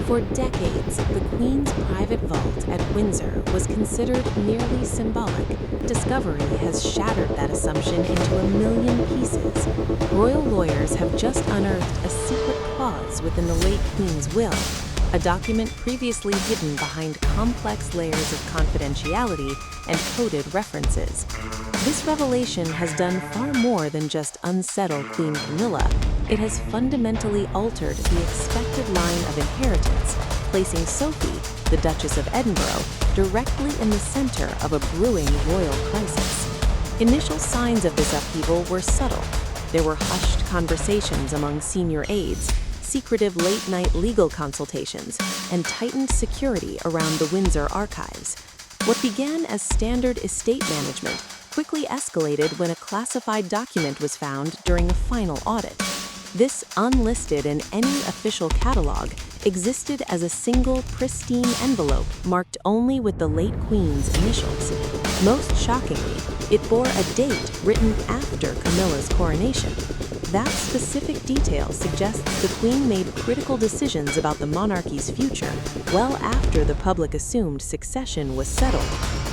For decades, the Queen's private vault at Windsor was considered merely symbolic. Discovery has shattered that assumption into a million pieces. Royal lawyers have just unearthed a secret clause within the late Queen's will, a document previously hidden behind complex layers of confidentiality and coded references. This revelation has done far more than just unsettle Queen Camilla. It has fundamentally altered the expected line of inheritance, placing Sophie, the Duchess of Edinburgh, directly in the center of a brewing royal crisis. Initial signs of this upheaval were subtle. There were hushed conversations among senior aides, secretive late-night legal consultations, and tightened security around the Windsor archives. What began as standard estate management quickly escalated when a classified document was found during a final audit. This, unlisted in any official catalog, existed as a single pristine envelope marked only with the late Queen's initials. Most shockingly, it bore a date written after Camilla's coronation. That specific detail suggests the Queen made critical decisions about the monarchy's future well after the public assumed succession was settled,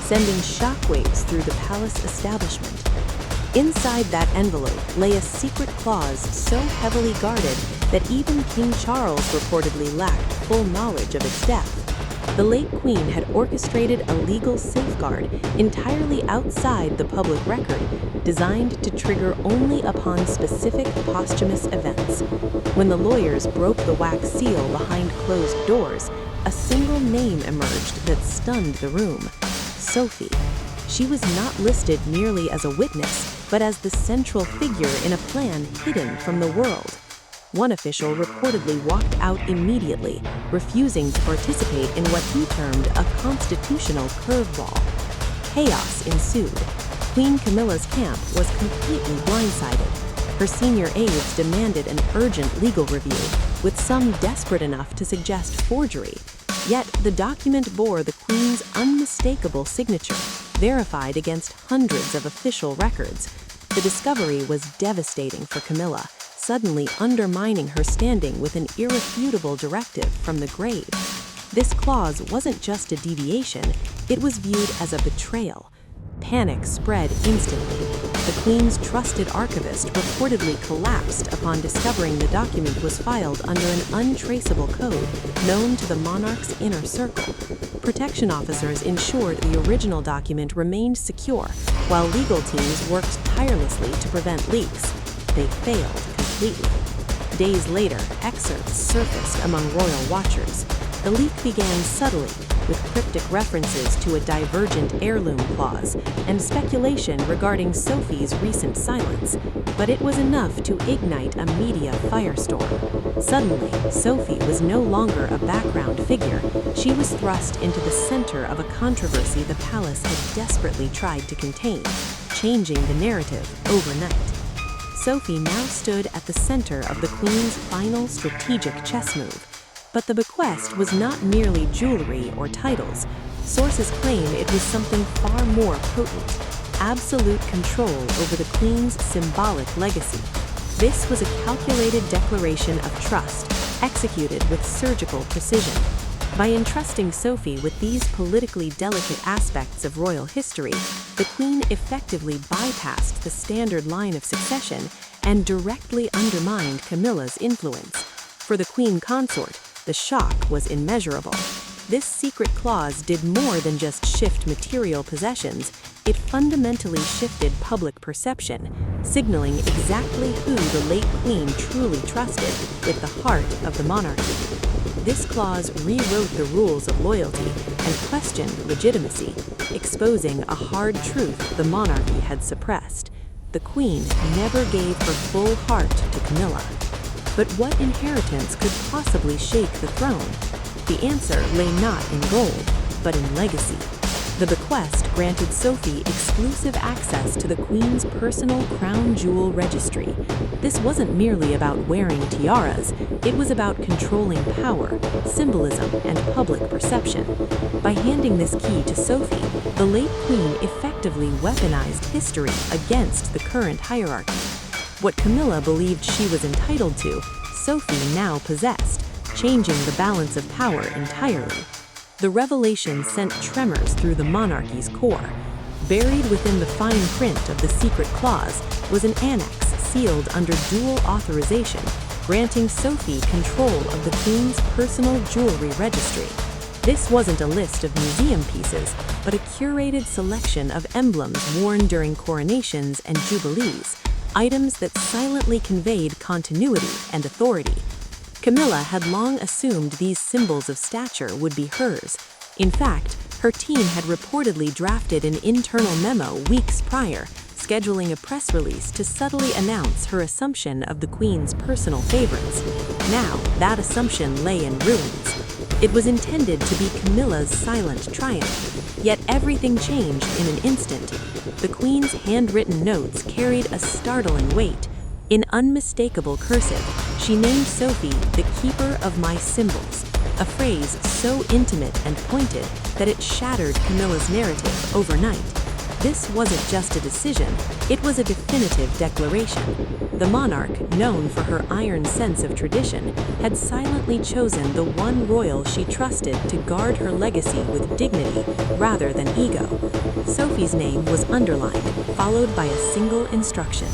sending shockwaves through the palace establishment. Inside that envelope lay a secret clause so heavily guarded that even King Charles reportedly lacked full knowledge of its depth. The late Queen had orchestrated a legal safeguard entirely outside the public record, designed to trigger only upon specific posthumous events. When the lawyers broke the wax seal behind closed doors, a single name emerged that stunned the room: Sophie. She was not listed merely as a witness, but as the central figure in a plan hidden from the world. One official reportedly walked out immediately, refusing to participate in what he termed a constitutional curveball. Chaos ensued. Queen Camilla's camp was completely blindsided. Her senior aides demanded an urgent legal review, with some desperate enough to suggest forgery. Yet the document bore the Queen's unmistakable signature, verified against hundreds of official records. The discovery was devastating for Camilla, suddenly undermining her standing with an irrefutable directive from the grave. This clause wasn't just a deviation, it was viewed as a betrayal. Panic spread instantly. The Queen's trusted archivist reportedly collapsed upon discovering the document was filed under an untraceable code known to the monarch's inner circle. Protection officers ensured the original document remained secure, while legal teams worked tirelessly to prevent leaks. They failed completely. Days later, excerpts surfaced among royal watchers. The leak began subtly, with cryptic references to a divergent heirloom clause and speculation regarding Sophie's recent silence, but it was enough to ignite a media firestorm. Suddenly, Sophie was no longer a background figure. She was thrust into the center of a controversy the palace had desperately tried to contain, changing the narrative overnight. Sophie now stood at the center of the Queen's final strategic chess move. But the bequest was not merely jewelry or titles. Sources claim it was something far more potent: absolute control over the Queen's symbolic legacy. This was a calculated declaration of trust, executed with surgical precision. By entrusting Sophie with these politically delicate aspects of royal history, the Queen effectively bypassed the standard line of succession and directly undermined Camilla's influence. For the Queen consort, the shock was immeasurable. This secret clause did more than just shift material possessions, it fundamentally shifted public perception, signaling exactly who the late Queen truly trusted with the heart of the monarchy. This clause rewrote the rules of loyalty and questioned legitimacy, exposing a hard truth the monarchy had suppressed. The Queen never gave her full heart to Camilla. But what inheritance could possibly shake the throne? The answer lay not in gold, but in legacy. The bequest granted Sophie exclusive access to the Queen's personal crown jewel registry. This wasn't merely about wearing tiaras, it was about controlling power, symbolism, and public perception. By handing this key to Sophie, the late Queen effectively weaponized history against the current hierarchy. What Camilla believed she was entitled to, Sophie now possessed, changing the balance of power entirely. The revelation sent tremors through the monarchy's core. Buried within the fine print of the secret clause was an annex sealed under dual authorization, granting Sophie control of the Queen's personal jewelry registry. This wasn't a list of museum pieces, but a curated selection of emblems worn during coronations and jubilees, items that silently conveyed continuity and authority. Camilla had long assumed these symbols of stature would be hers. In fact, her team had reportedly drafted an internal memo weeks prior, scheduling a press release to subtly announce her assumption of the Queen's personal favorites. Now, that assumption lay in ruins. It was intended to be Camilla's silent triumph, yet everything changed in an instant. The Queen's handwritten notes carried a startling weight. In unmistakable cursive, she named Sophie the keeper of my symbols, a phrase so intimate and pointed that it shattered Camilla's narrative overnight. This wasn't just a decision, it was a definitive declaration. The monarch, known for her iron sense of tradition, had silently chosen the one royal she trusted to guard her legacy with dignity rather than ego. Sophie's name was underlined, followed by a single instruction.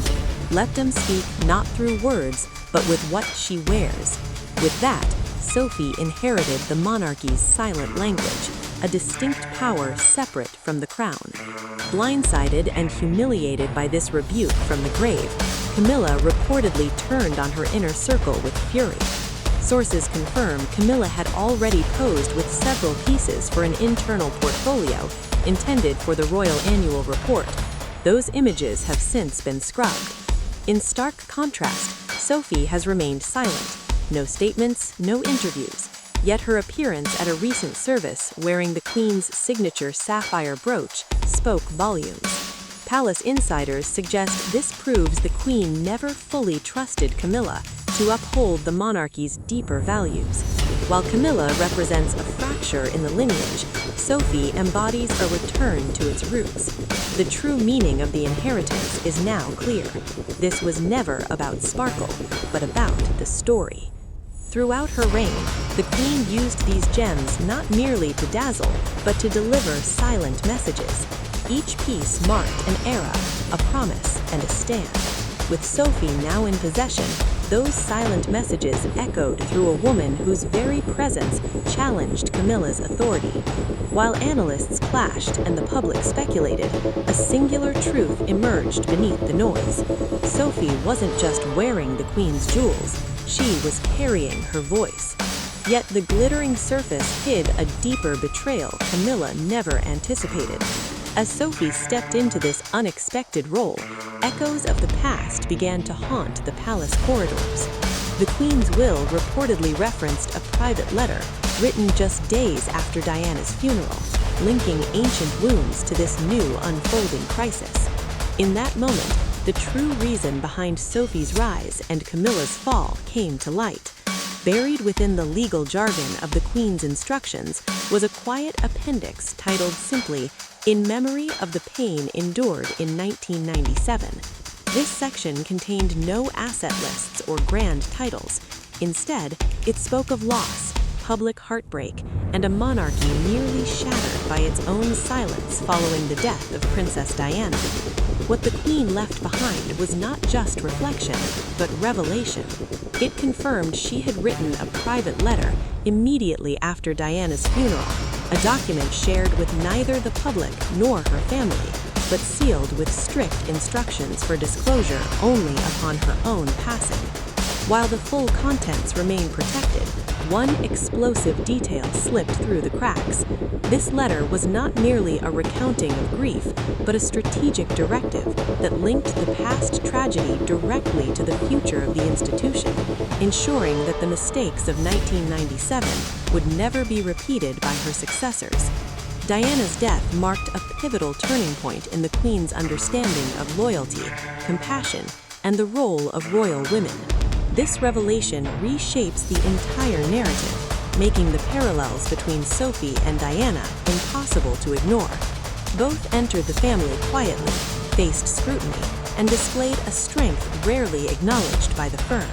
Let them speak not through words, but with what she wears. With that, Sophie inherited the monarchy's silent language, a distinct power separate from the crown. Blindsided and humiliated by this rebuke from the grave, Camilla reportedly turned on her inner circle with fury. Sources confirm Camilla had already posed with several pieces for an internal portfolio intended for the royal annual report. Those images have since been scrubbed. In stark contrast, Sophie has remained silent. No statements, no interviews. Yet her appearance at a recent service wearing the Queen's signature sapphire brooch spoke volumes. Palace insiders suggest this proves the Queen never fully trusted Camilla to uphold the monarchy's deeper values. While Camilla represents a fracture in the lineage, Sophie embodies a return to its roots. The true meaning of the inheritance is now clear. This was never about sparkle, but about the story. Throughout her reign, the Queen used these gems not merely to dazzle, but to deliver silent messages. Each piece marked an era, a promise, and a stand. With Sophie now in possession, those silent messages echoed through a woman whose very presence challenged Camilla's authority. While analysts clashed and the public speculated, a singular truth emerged beneath the noise. Sophie wasn't just wearing the Queen's jewels, she was carrying her voice. Yet the glittering surface hid a deeper betrayal Camilla never anticipated. As Sophie stepped into this unexpected role, echoes of the past began to haunt the palace corridors. The Queen's will reportedly referenced a private letter written just days after Diana's funeral, linking ancient wounds to this new unfolding crisis. In that moment, the true reason behind Sophie's rise and Camilla's fall came to light. Buried within the legal jargon of the Queen's instructions was a quiet appendix titled simply, "In Memory of the Pain Endured in 1997. This section contained no asset lists or grand titles. Instead, it spoke of loss, public heartbreak, and a monarchy nearly shattered by its own silence following the death of Princess Diana. What the Queen left behind was not just reflection, but revelation. It confirmed she had written a private letter immediately after Diana's funeral, a document shared with neither the public nor her family, but sealed with strict instructions for disclosure only upon her own passing. While the full contents remain protected, one explosive detail slipped through the cracks. This letter was not merely a recounting of grief, but a strategic directive that linked the past tragedy directly to the future of the institution, ensuring that the mistakes of 1997 would never be repeated by her successors. Diana's death marked a pivotal turning point in the Queen's understanding of loyalty, compassion, and the role of royal women. This revelation reshapes the entire narrative, making the parallels between Sophie and Diana impossible to ignore. Both entered the family quietly, faced scrutiny, and displayed a strength rarely acknowledged by the firm.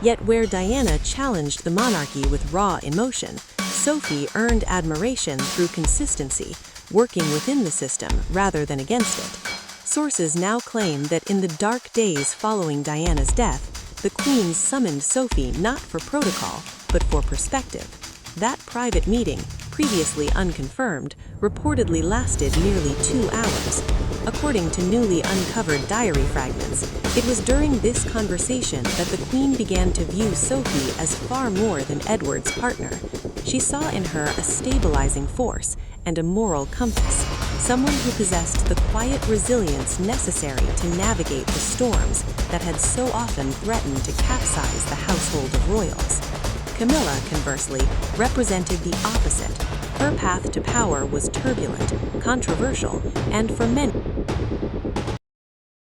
Yet where Diana challenged the monarchy with raw emotion, Sophie earned admiration through consistency, working within the system rather than against it. Sources now claim that in the dark days following Diana's death, the Queen summoned Sophie not for protocol, but for perspective. That private meeting, previously unconfirmed, reportedly lasted nearly 2 hours. According to newly uncovered diary fragments, it was during this conversation that the Queen began to view Sophie as far more than Edward's partner. She saw in her a stabilizing force and a moral compass, someone who possessed the quiet resilience necessary to navigate the storms that had so often threatened to capsize the household of royals. Camilla, conversely, represented the opposite. Her path to power was turbulent, controversial, and for many